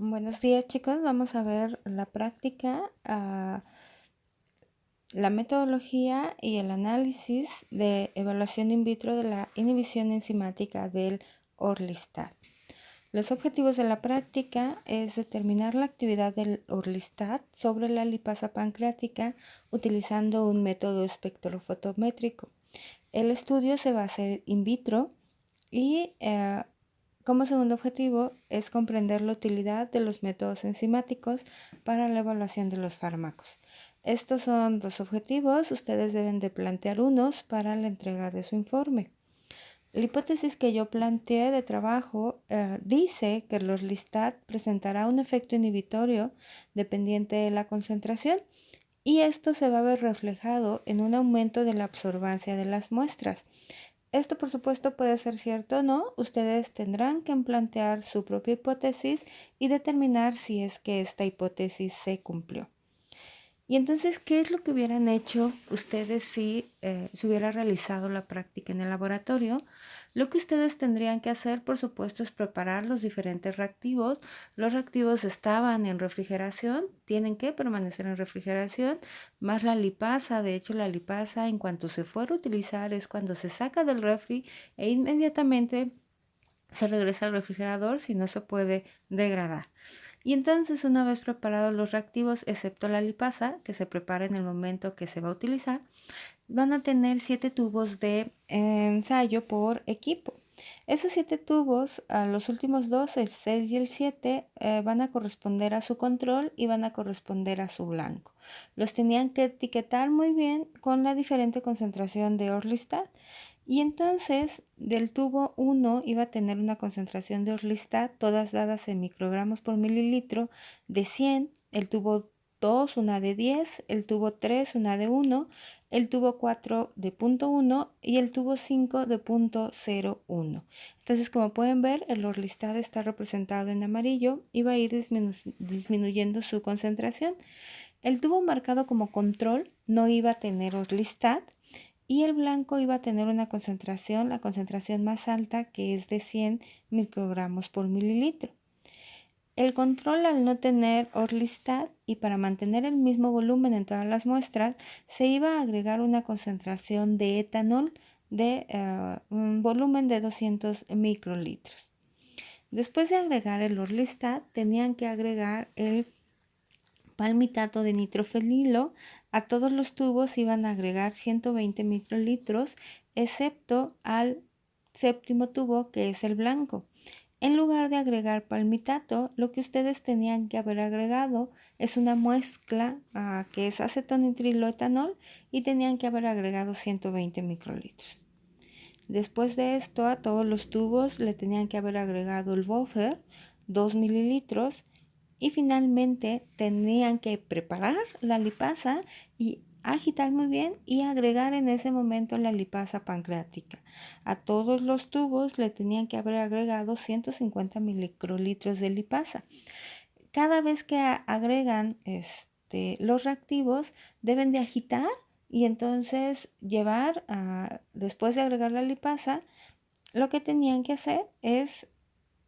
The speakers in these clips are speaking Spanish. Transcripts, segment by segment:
Buenos días, chicos. Vamos a ver la práctica, la metodología y el análisis de evaluación in vitro de la inhibición enzimática del Orlistat. Los objetivos de la práctica es determinar la actividad del Orlistat sobre la lipasa pancreática utilizando un método espectrofotométrico. El estudio se va a hacer in vitro y como segundo objetivo es comprender la utilidad de los métodos enzimáticos para la evaluación de los fármacos. Estos son dos objetivos, ustedes deben de plantear unos para la entrega de su informe. La hipótesis que yo planteé de trabajo dice que el Orlistat presentará un efecto inhibitorio dependiente de la concentración y esto se va a ver reflejado en un aumento de la absorbancia de las muestras. Esto por supuesto puede ser cierto o no, ustedes tendrán que plantear su propia hipótesis y determinar si es que esta hipótesis se cumplió. Y entonces, ¿qué es lo que hubieran hecho ustedes si se hubiera realizado la práctica en el laboratorio? Lo que ustedes tendrían que hacer, por supuesto, es preparar los diferentes reactivos. Los reactivos estaban en refrigeración, tienen que permanecer en refrigeración, más la lipasa. De hecho, la lipasa, en cuanto se fuera a utilizar, es cuando se saca del refri e inmediatamente se regresa al refrigerador si no se puede degradar. Y entonces, una vez preparados los reactivos, excepto la lipasa, que se prepara en el momento que se va a utilizar, van a tener 7 tubos de ensayo por equipo. Esos 7 tubos, a los últimos dos, el 6 y el 7, van a corresponder a su control y van a corresponder a su blanco. Los tenían que etiquetar muy bien con la diferente concentración de Orlistat. Y entonces del tubo 1 iba a tener una concentración de Orlistat, todas dadas en microgramos por mililitro, de 100, el tubo 2 una de 10, el tubo 3 una de 1, el tubo 4 de 0.1 y el tubo 5 de 0.01. Entonces, como pueden ver, el Orlistat está representado en amarillo y va a ir disminuyendo su concentración. El tubo marcado como control no iba a tener Orlistat y el blanco iba a tener una concentración, la concentración más alta, que es de 100 microgramos por mililitro. El control, al no tener Orlistat y para mantener el mismo volumen en todas las muestras, se iba a agregar una concentración de etanol de un volumen de 200 microlitros. Después de agregar el Orlistat, tenían que agregar el palmitato de nitrofenilo. A todos los tubos iban a agregar 120 microlitros, excepto al séptimo tubo, que es el blanco. En lugar de agregar palmitato, lo que ustedes tenían que haber agregado es una mezcla que es acetonitriloetanol y tenían que haber agregado 120 microlitros. Después de esto, a todos los tubos le tenían que haber agregado el buffer, 2 mililitros, y finalmente tenían que preparar la lipasa y agitar muy bien y agregar en ese momento la lipasa pancreática. A todos los tubos le tenían que haber agregado 150 microlitros de lipasa. Cada vez que agregan los reactivos, deben de agitar y entonces llevar, después de agregar la lipasa, lo que tenían que hacer es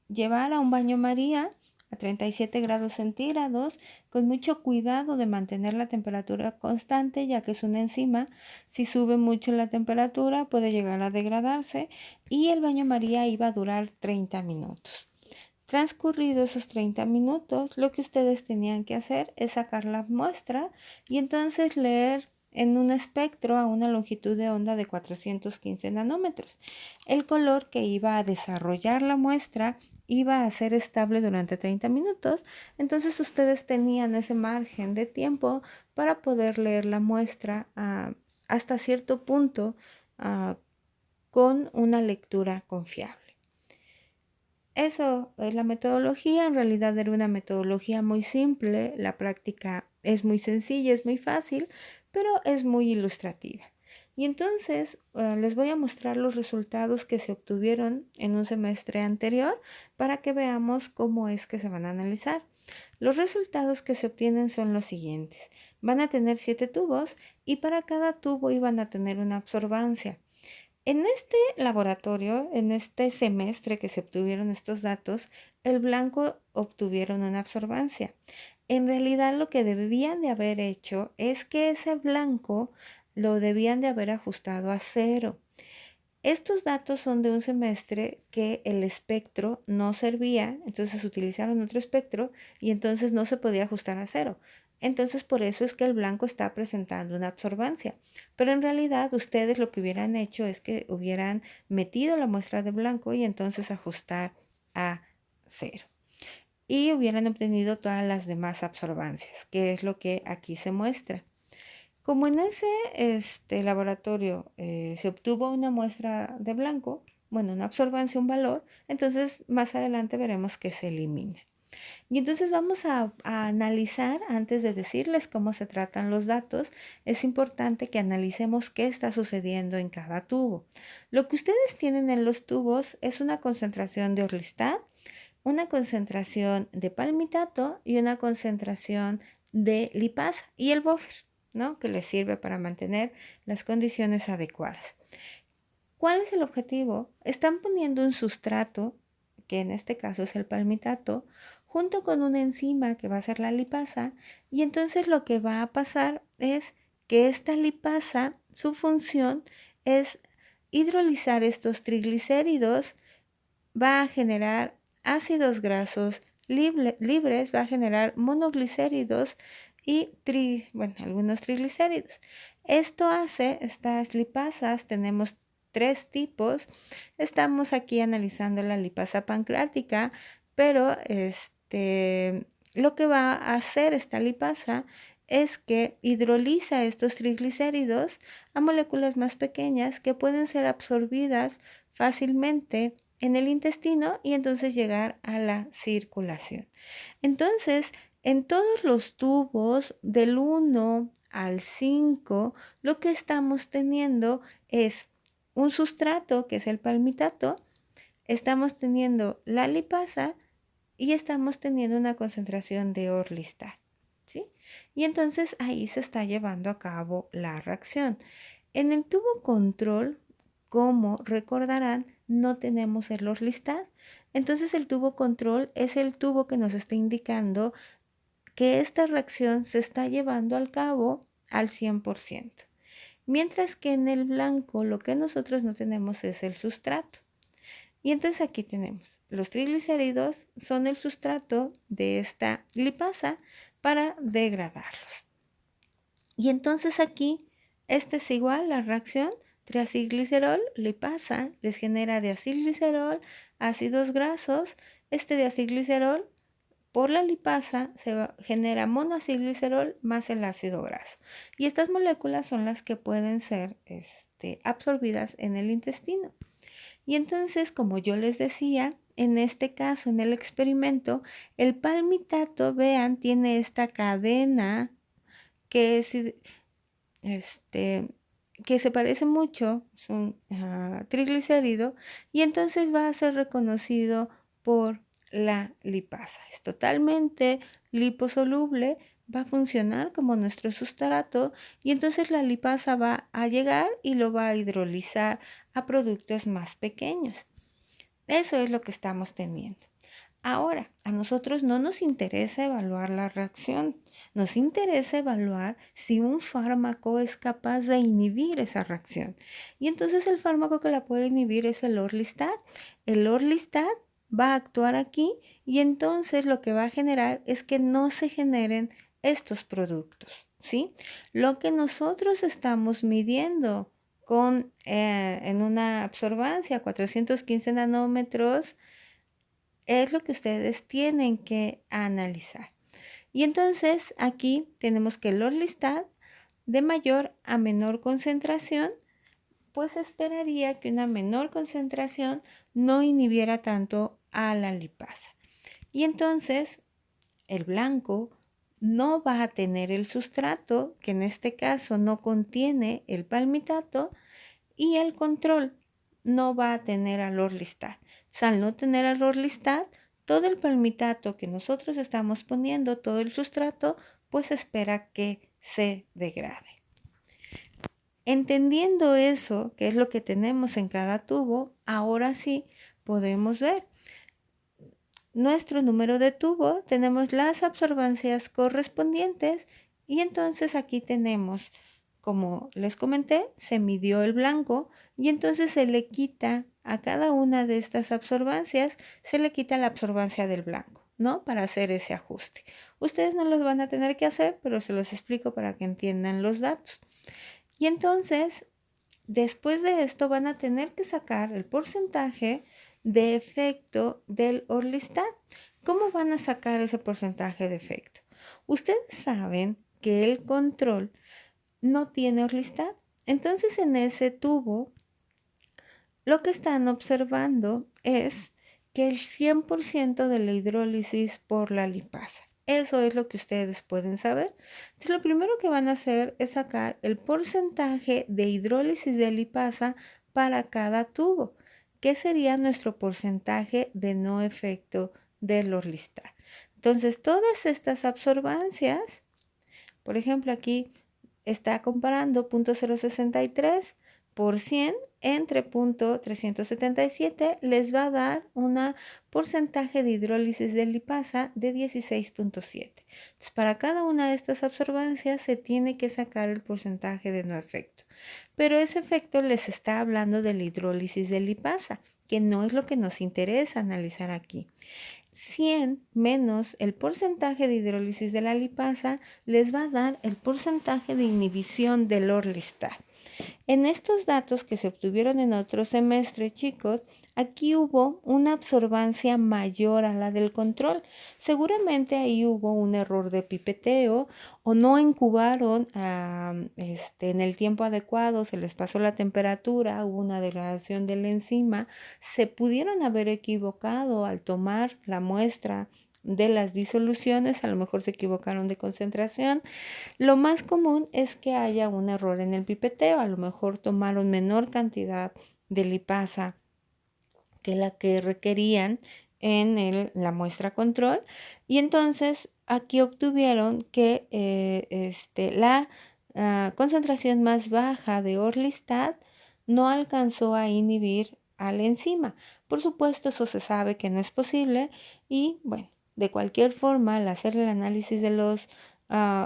llevar a un baño María a 37 grados centígrados, con mucho cuidado de mantener la temperatura constante, ya que es una enzima. Si sube mucho la temperatura puede llegar a degradarse, y el baño María iba a durar 30 minutos. Transcurridos esos 30 minutos, lo que ustedes tenían que hacer es sacar la muestra y entonces leer en un espectro a una longitud de onda de 415 nanómetros. El color que iba a desarrollar la muestra iba a ser estable durante 30 minutos, entonces ustedes tenían ese margen de tiempo para poder leer la muestra hasta cierto punto con una lectura confiable. Eso es la metodología. En realidad era una metodología muy simple, la práctica es muy sencilla, es muy fácil, pero es muy ilustrativa. Y entonces les voy a mostrar los resultados que se obtuvieron en un semestre anterior para que veamos cómo es que se van a analizar. Los resultados que se obtienen son los siguientes. Van a tener 7 tubos y para cada tubo iban a tener una absorbancia. En este laboratorio, en este semestre que se obtuvieron estos datos, el blanco obtuvieron una absorbancia. En realidad lo que debían de haber hecho es que ese blanco lo debían de haber ajustado a 0. Estos datos son de un semestre que el espectro no servía, entonces utilizaron otro espectro y entonces no se podía ajustar a 0. Entonces por eso es que el blanco está presentando una absorbancia. Pero en realidad ustedes lo que hubieran hecho es que hubieran metido la muestra de blanco y entonces ajustar a 0. Y hubieran obtenido todas las demás absorbancias, que es lo que aquí se muestra. Como en ese laboratorio se obtuvo una muestra de blanco, bueno, una absorbancia, un valor, entonces más adelante veremos que se elimina. Y entonces vamos a analizar, antes de decirles cómo se tratan los datos, es importante que analicemos qué está sucediendo en cada tubo. Lo que ustedes tienen en los tubos es una concentración de orlistat, una concentración de palmitato y una concentración de lipasa y el buffer, ¿no? Que les sirve para mantener las condiciones adecuadas. ¿Cuál es el objetivo? Están poniendo un sustrato, que en este caso es el palmitato, junto con una enzima que va a ser la lipasa, y entonces lo que va a pasar es que esta lipasa, su función es hidrolizar estos triglicéridos, va a generar ácidos grasos libres, va a generar monoglicéridos y algunos triglicéridos. Esto hace, estas lipasas, tenemos 3 tipos. Estamos aquí analizando la lipasa pancreática, pero lo que va a hacer esta lipasa es que hidroliza estos triglicéridos a moléculas más pequeñas que pueden ser absorbidas fácilmente en el intestino y entonces llegar a la circulación. Entonces, en todos los tubos del 1 al 5, lo que estamos teniendo es un sustrato, que es el palmitato, estamos teniendo la lipasa y estamos teniendo una concentración de orlistat, ¿sí? Y entonces ahí se está llevando a cabo la reacción. En el tubo control, como recordarán, no tenemos el orlistat. Entonces el tubo control es el tubo que nos está indicando que esta reacción se está llevando al cabo al 100%. Mientras que en el blanco lo que nosotros no tenemos es el sustrato. Y entonces aquí tenemos, los triglicéridos son el sustrato de esta lipasa para degradarlos. Y entonces aquí, este es igual, la reacción triacilglicerol, lipasa, les genera diacilglicerol, ácidos grasos. Este diacilglicerol por la lipasa genera monoacilglicerol más el ácido graso. Y estas moléculas son las que pueden ser absorbidas en el intestino. Y entonces, como yo les decía, en este caso, en el experimento, el palmitato, vean, tiene esta cadena que es que se parece mucho, es un triglicérido, y entonces va a ser reconocido por la lipasa. Es totalmente liposoluble, va a funcionar como nuestro sustrato y entonces la lipasa va a llegar y lo va a hidrolizar a productos más pequeños. Eso es lo que estamos teniendo. Ahora, a nosotros no nos interesa evaluar la reacción, nos interesa evaluar si un fármaco es capaz de inhibir esa reacción. Y entonces el fármaco que la puede inhibir es el orlistat. El orlistat va a actuar aquí y entonces lo que va a generar es que no se generen estos productos, ¿sí? Lo que nosotros estamos midiendo en una absorbancia 415 nanómetros es lo que ustedes tienen que analizar. Y entonces aquí tenemos que el orlistat de mayor a menor concentración, pues esperaría que una menor concentración no inhibiera tanto a la lipasa. Y entonces el blanco no va a tener el sustrato, que en este caso no contiene el palmitato, y el control no va a tener al orlistat. Al no tener al orlistat, todo el palmitato que nosotros estamos poniendo, todo el sustrato, pues espera que se degrade. Entendiendo eso, que es lo que tenemos en cada tubo, ahora sí podemos ver. nuestro número de tubo, tenemos las absorbancias correspondientes y entonces aquí tenemos, como les comenté, se midió el blanco y entonces se le quita a cada una de estas absorbancias, se le quita la absorbancia del blanco, ¿no? Para hacer ese ajuste. Ustedes no los van a tener que hacer, pero se los explico para que entiendan los datos. Y entonces, después de esto van a tener que sacar el porcentaje de efecto del Orlistat. ¿Cómo van a sacar ese porcentaje de efecto? Ustedes saben que el control no tiene Orlistat. Entonces en ese tubo lo que están observando es que el 100% de la hidrólisis por la lipasa. Eso es lo que ustedes pueden saber. Entonces, lo primero que van a hacer es sacar el porcentaje de hidrólisis de lipasa para cada tubo, que sería nuestro porcentaje de no efecto del Orlistat. Entonces, todas estas absorbancias, por ejemplo, aquí está comparando 0.063 por 100 entre 0.377, les va a dar un porcentaje de hidrólisis de lipasa de 16.7. Entonces, para cada una de estas absorbancias se tiene que sacar el porcentaje de no efecto. Pero ese efecto les está hablando de la hidrólisis de lipasa, que no es lo que nos interesa analizar aquí. 100 menos el porcentaje de hidrólisis de la lipasa les va a dar el porcentaje de inhibición del Orlistat. En estos datos que se obtuvieron en otro semestre, chicos, aquí hubo una absorbancia mayor a la del control. Seguramente ahí hubo un error de pipeteo o no incubaron en el tiempo adecuado, se les pasó la temperatura, hubo una degradación de la enzima, se pudieron haber equivocado al tomar la muestra de las disoluciones, a lo mejor se equivocaron de concentración. Lo más común es que haya un error en el pipeteo, a lo mejor tomaron menor cantidad de lipasa que la que requerían en la muestra control y entonces aquí obtuvieron que la concentración más baja de Orlistat no alcanzó a inhibir a la enzima. Por supuesto, eso se sabe que no es posible y bueno, de cualquier forma, al hacer el análisis de los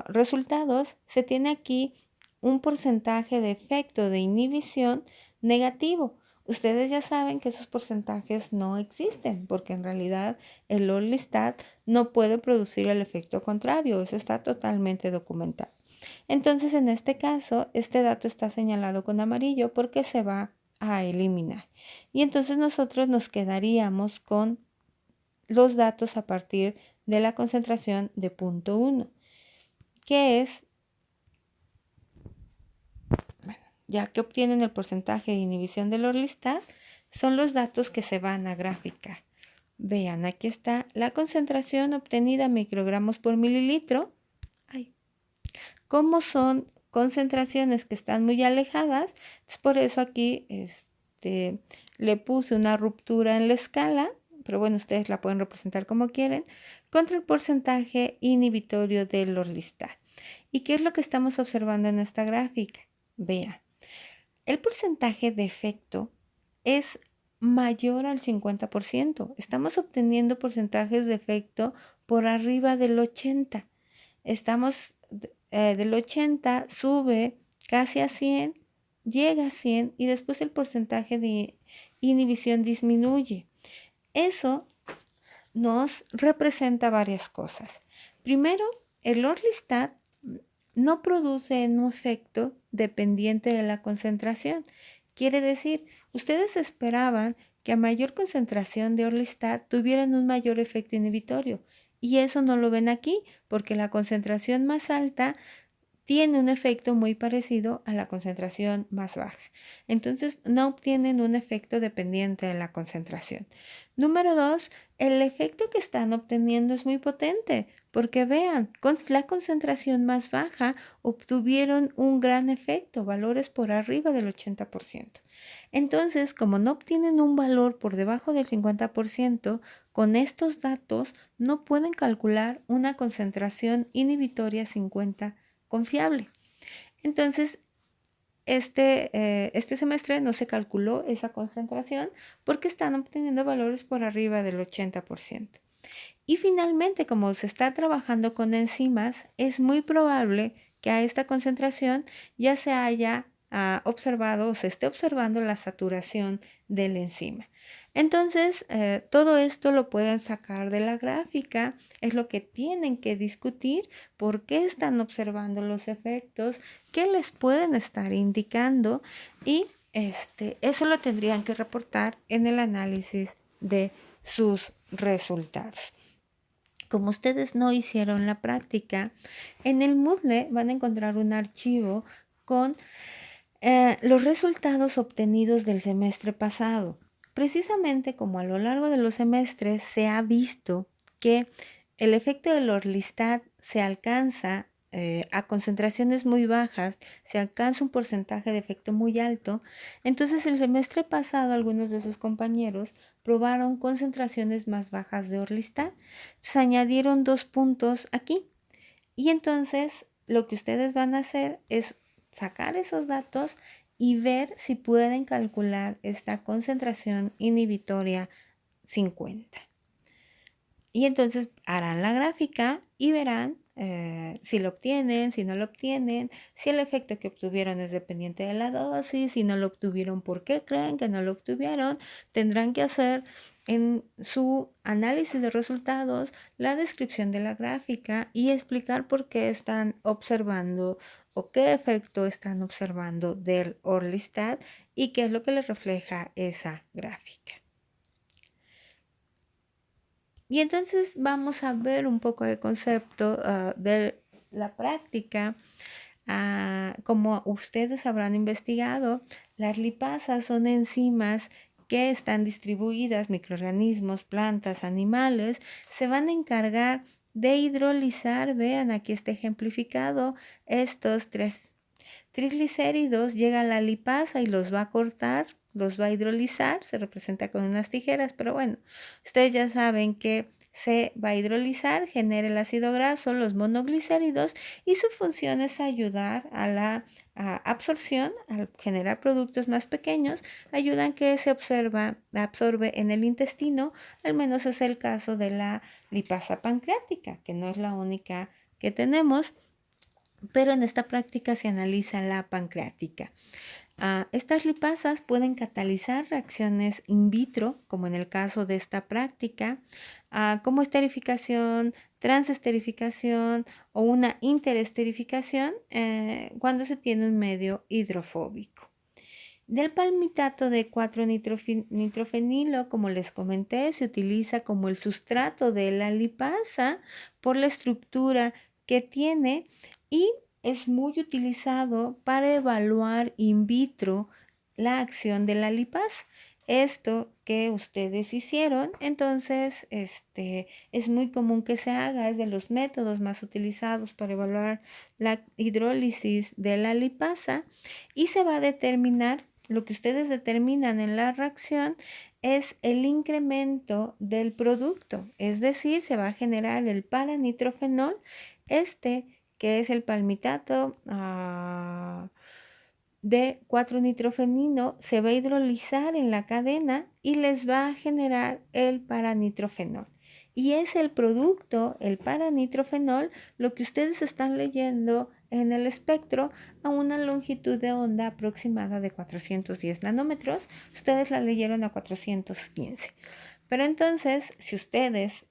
resultados, se tiene aquí un porcentaje de efecto de inhibición negativo. Ustedes ya saben que esos porcentajes no existen porque en realidad el Orlistat no puede producir el efecto contrario, eso está totalmente documentado. Entonces, en este caso, este dato está señalado con amarillo porque se va a eliminar. Y entonces nosotros nos quedaríamos con los datos a partir de la concentración de 0.1, que es, ya que obtienen el porcentaje de inhibición del Orlistat, son los datos que se van a graficar. Vean, aquí está la concentración obtenida en microgramos por mililitro. Como son concentraciones que están muy alejadas, por eso aquí le puse una ruptura en la escala, pero bueno, ustedes la pueden representar como quieren, contra el porcentaje inhibitorio del Orlistat. ¿Y qué es lo que estamos observando en esta gráfica? Vean, el porcentaje de efecto es mayor al 50%. Estamos obteniendo porcentajes de efecto por arriba del 80%. Estamos del 80, sube casi a 100, llega a 100 y después el porcentaje de inhibición disminuye. Eso nos representa varias cosas. Primero, el Orlistat no produce un efecto dependiente de la concentración. Quiere decir, ustedes esperaban que a mayor concentración de Orlistat tuvieran un mayor efecto inhibitorio. Y eso no lo ven aquí, porque la concentración más alta tiene un efecto muy parecido a la concentración más baja. Entonces, no obtienen un efecto dependiente de la concentración. Número 2, el efecto que están obteniendo es muy potente, porque vean, con la concentración más baja obtuvieron un gran efecto, valores por arriba del 80%. Entonces, como no obtienen un valor por debajo del 50%, con estos datos no pueden calcular una concentración inhibitoria 50 confiable. Entonces, este semestre no se calculó esa concentración porque están obteniendo valores por arriba del 80%. Y finalmente, como se está trabajando con enzimas, es muy probable que a esta concentración ya se haya observado o se esté observando la saturación de la enzima. Entonces, todo esto lo pueden sacar de la gráfica, es lo que tienen que discutir, por qué están observando los efectos, qué les pueden estar indicando y eso lo tendrían que reportar en el análisis de sus resultados. Como ustedes no hicieron la práctica, en el Moodle van a encontrar un archivo con los resultados obtenidos del semestre pasado. Precisamente como a lo largo de los semestres se ha visto que el efecto del Orlistat se alcanza a concentraciones muy bajas, se alcanza un porcentaje de efecto muy alto. Entonces el semestre pasado algunos de sus compañeros probaron concentraciones más bajas de Orlistat. Se añadieron 2 puntos aquí y entonces lo que ustedes van a hacer es sacar esos datos y ver si pueden calcular esta concentración inhibitoria 50. Y entonces harán la gráfica y verán si lo obtienen, si no lo obtienen, si el efecto que obtuvieron es dependiente de la dosis, si no lo obtuvieron, ¿por qué creen que no lo obtuvieron? Tendrán que hacer en su análisis de resultados la descripción de la gráfica y explicar por qué están observando o qué efecto están observando del Orlistat y qué es lo que les refleja esa gráfica. Y entonces vamos a ver un poco de concepto de la práctica. Como ustedes habrán investigado, las lipasas son enzimas que están distribuidas, microorganismos, plantas, animales, se van a encargar de hidrolizar, vean aquí está ejemplificado, estos 3 triglicéridos, llega a la lipasa y los va a cortar, los va a hidrolizar, se representa con unas tijeras, pero bueno, ustedes ya saben que se va a hidrolizar, genera el ácido graso, los monoglicéridos, y su función es ayudar a la absorción, al generar productos más pequeños, ayudan que se absorbe en el intestino, al menos es el caso de la lipasa pancreática, que no es la única que tenemos, pero en esta práctica se analiza la pancreática. Estas lipasas pueden catalizar reacciones in vitro, como en el caso de esta práctica, como esterificación, transesterificación o una interesterificación cuando se tiene un medio hidrofóbico. Del palmitato de 4-nitrofenilo, como les comenté, se utiliza como el sustrato de la lipasa por la estructura que tiene y es muy utilizado para evaluar in vitro la acción de la lipasa. Esto que ustedes hicieron, entonces es muy común que se haga, es de los métodos más utilizados para evaluar la hidrólisis de la lipasa y se va a determinar, lo que ustedes determinan en la reacción es el incremento del producto, es decir, se va a generar el paranitrofenol, que es el palmitato de 4-nitrofenino, se va a hidrolizar en la cadena y les va a generar el paranitrofenol. Y es el producto, el paranitrofenol, lo que ustedes están leyendo en el espectro a una longitud de onda aproximada de 410 nanómetros. Ustedes la leyeron a 415. Pero entonces, si ustedes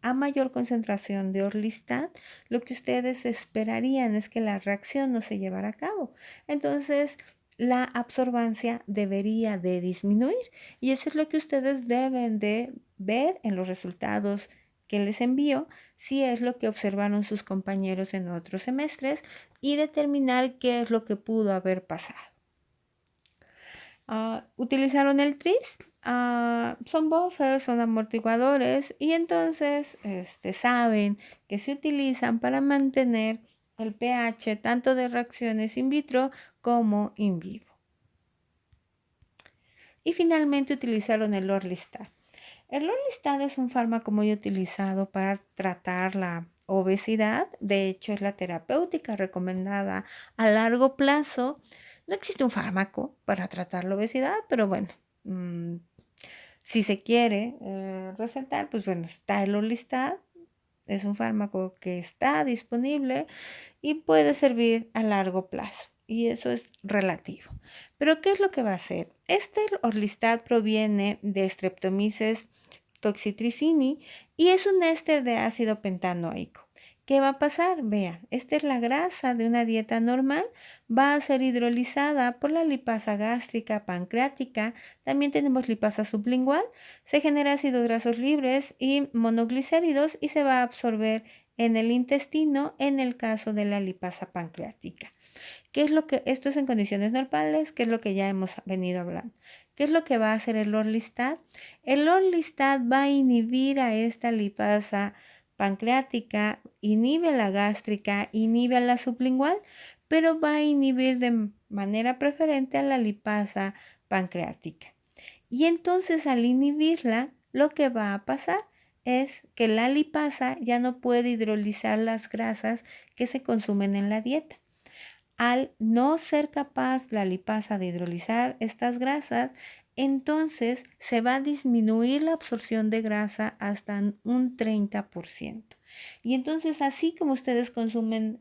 a mayor concentración de Orlistat, lo que ustedes esperarían es que la reacción no se llevara a cabo. Entonces, la absorbancia debería de disminuir y eso es lo que ustedes deben de ver en los resultados que les envío, si es lo que observaron sus compañeros en otros semestres y determinar qué es lo que pudo haber pasado. Utilizaron el TRIS, son buffers, son amortiguadores y entonces saben que se utilizan para mantener el pH tanto de reacciones in vitro como in vivo. Y finalmente utilizaron el Orlistat. El Orlistat es un fármaco muy utilizado para tratar la obesidad, de hecho es la terapéutica recomendada a largo plazo. No existe un fármaco para tratar la obesidad, pero bueno, Si se quiere recetar, pues bueno, está el Orlistat, es un fármaco que está disponible y puede servir a largo plazo. Y eso es relativo. Pero ¿qué es lo que va a hacer? Este Orlistat proviene de Streptomyces toxitricini y es un éster de ácido pentanoico. ¿Qué va a pasar? Vean, esta es la grasa de una dieta normal, va a ser hidrolizada por la lipasa gástrica, pancreática, también tenemos lipasa sublingual, se genera ácidos grasos libres y monoglicéridos y se va a absorber en el intestino en el caso de la lipasa pancreática. ¿Qué es lo que esto es en condiciones normales? ¿Qué es lo que ya hemos venido hablando? ¿Qué es lo que va a hacer el Orlistat? El Orlistat va a inhibir a esta lipasa pancreática, inhibe la gástrica, inhibe a la sublingual, pero va a inhibir de manera preferente a la lipasa pancreática. Y entonces al inhibirla, lo que va a pasar es que la lipasa ya no puede hidrolizar las grasas que se consumen en la dieta. Al no ser capaz la lipasa de hidrolizar estas grasas, entonces se va a disminuir la absorción de grasa hasta un 30%. Y entonces, así como ustedes consumen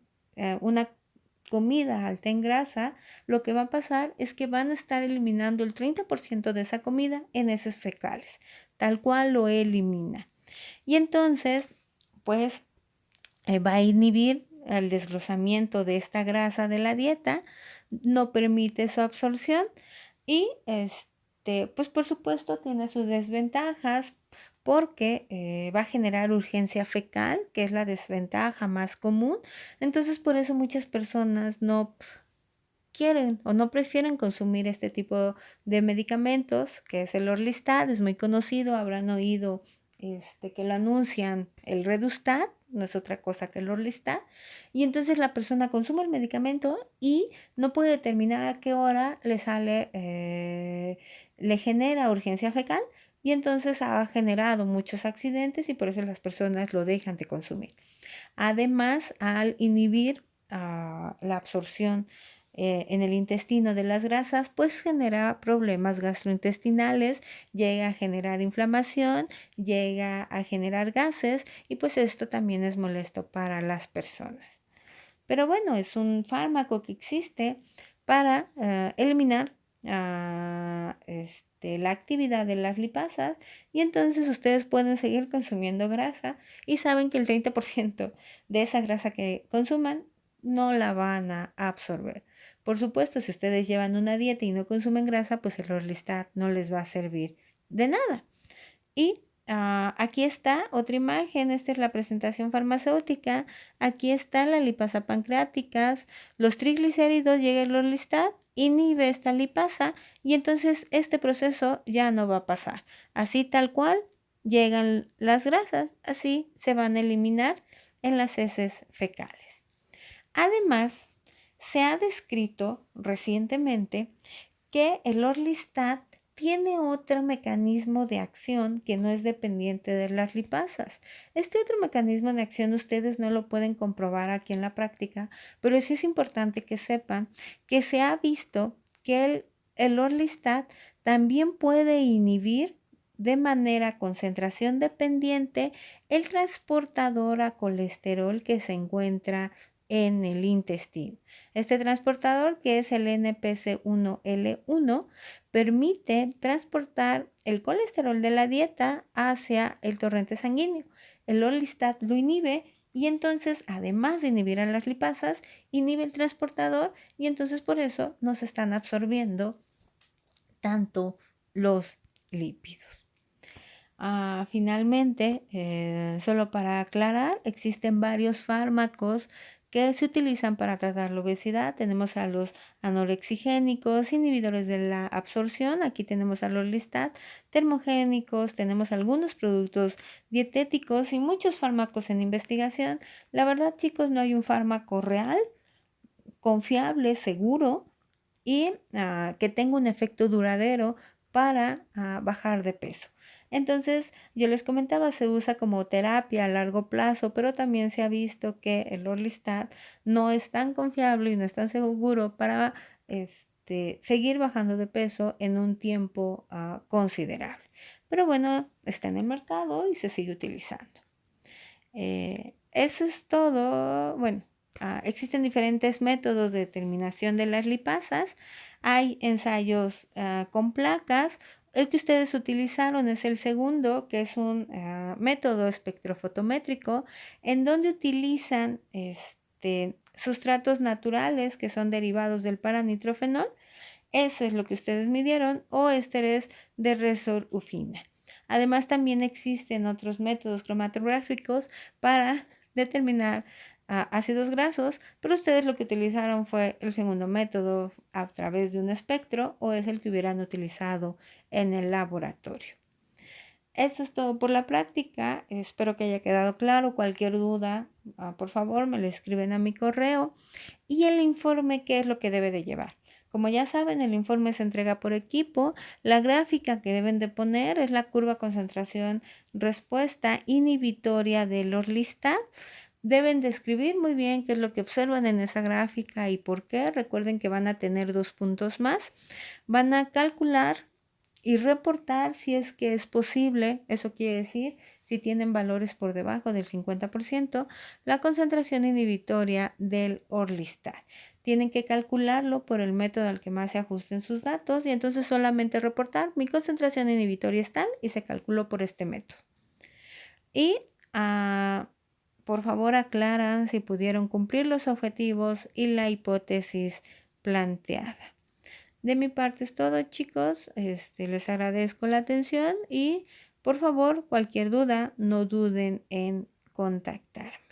una comida alta en grasa, lo que va a pasar es que van a estar eliminando el 30% de esa comida en heces fecales, tal cual lo elimina. Y entonces, pues va a inhibir el desglosamiento de esta grasa de la dieta, no permite su absorción y pues por supuesto tiene sus desventajas porque va a generar urgencia fecal, que es la desventaja más común. Entonces por eso muchas personas no quieren o no prefieren consumir este tipo de medicamentos, que es el Orlistat, es muy conocido, habrán oído que lo anuncian el Redustat, no es otra cosa que el Orlistat, y entonces la persona consume el medicamento y no puede determinar a qué hora le sale, le genera urgencia fecal, y entonces ha generado muchos accidentes y por eso las personas lo dejan de consumir. Además, al inhibir la absorción en el intestino de las grasas, pues genera problemas gastrointestinales, llega a generar inflamación, llega a generar gases y pues esto también es molesto para las personas. Pero bueno, es un fármaco que existe para eliminar la actividad de las lipasas y entonces ustedes pueden seguir consumiendo grasa y saben que el 30% de esa grasa que consuman no la van a absorber. Por supuesto, si ustedes llevan una dieta y no consumen grasa, pues el Orlistat no les va a servir de nada. Y aquí está otra imagen, esta es la presentación farmacéutica, aquí está la lipasa pancreática, los triglicéridos, llega el Orlistat, inhibe esta lipasa y entonces este proceso ya no va a pasar. Así tal cual llegan las grasas, así se van a eliminar en las heces fecales. Además, se ha descrito recientemente que el Orlistat tiene otro mecanismo de acción que no es dependiente de las lipasas. Este otro mecanismo de acción ustedes no lo pueden comprobar aquí en la práctica, pero sí es importante que sepan que se ha visto que el Orlistat también puede inhibir de manera concentración dependiente el transportador a colesterol que se encuentra en el intestino. Este transportador, que es el NPC1L1, permite transportar el colesterol de la dieta hacia el torrente sanguíneo. El Orlistat lo inhibe y entonces, además de inhibir a las lipasas, inhibe el transportador y entonces por eso no se están absorbiendo tanto los lípidos. Finalmente, solo para aclarar, existen varios fármacos que se utilizan para tratar la obesidad. Tenemos a los anorexigénicos, inhibidores de la absorción, aquí tenemos al Orlistat, termogénicos, tenemos algunos productos dietéticos y muchos fármacos en investigación. La verdad, chicos, no hay un fármaco real, confiable, seguro y que tenga un efecto duradero para bajar de peso. Entonces, yo les comentaba, se usa como terapia a largo plazo, pero también se ha visto que el Orlistat no es tan confiable y no es tan seguro para seguir bajando de peso en un tiempo considerable. pero bueno, está en el mercado y se sigue utilizando. Eso es todo. Bueno, existen diferentes métodos de determinación de las lipasas. Hay ensayos con placas. El que ustedes utilizaron es el segundo, que es un método espectrofotométrico en donde utilizan sustratos naturales que son derivados del paranitrofenol. Ese es lo que ustedes midieron, o ésteres de resorufina. Además, también existen otros métodos cromatográficos para determinar ácidos grasos, pero ustedes lo que utilizaron fue el segundo método a través de un espectro, o es el que hubieran utilizado en el laboratorio. Eso es todo por la práctica. Espero que haya quedado claro. Cualquier duda, por favor, me lo escriben a mi correo. Y el informe, ¿qué es lo que debe de llevar? Como ya saben, el informe se entrega por equipo. La gráfica que deben de poner es la curva concentración-respuesta inhibitoria del Orlistat. Deben de escribir muy bien qué es lo que observan en esa gráfica y por qué. Recuerden que van a tener 2 puntos más. Van a calcular y reportar si es que es posible, eso quiere decir, si tienen valores por debajo del 50%, la concentración inhibitoria del Orlistat. Tienen que calcularlo por el método al que más se ajusten sus datos y entonces solamente reportar mi concentración inhibitoria es tal y se calculó por este método. Y por favor aclaran si pudieron cumplir los objetivos y la hipótesis planteada. De mi parte es todo, chicos. Les agradezco la atención y por favor, cualquier duda, no duden en contactarme.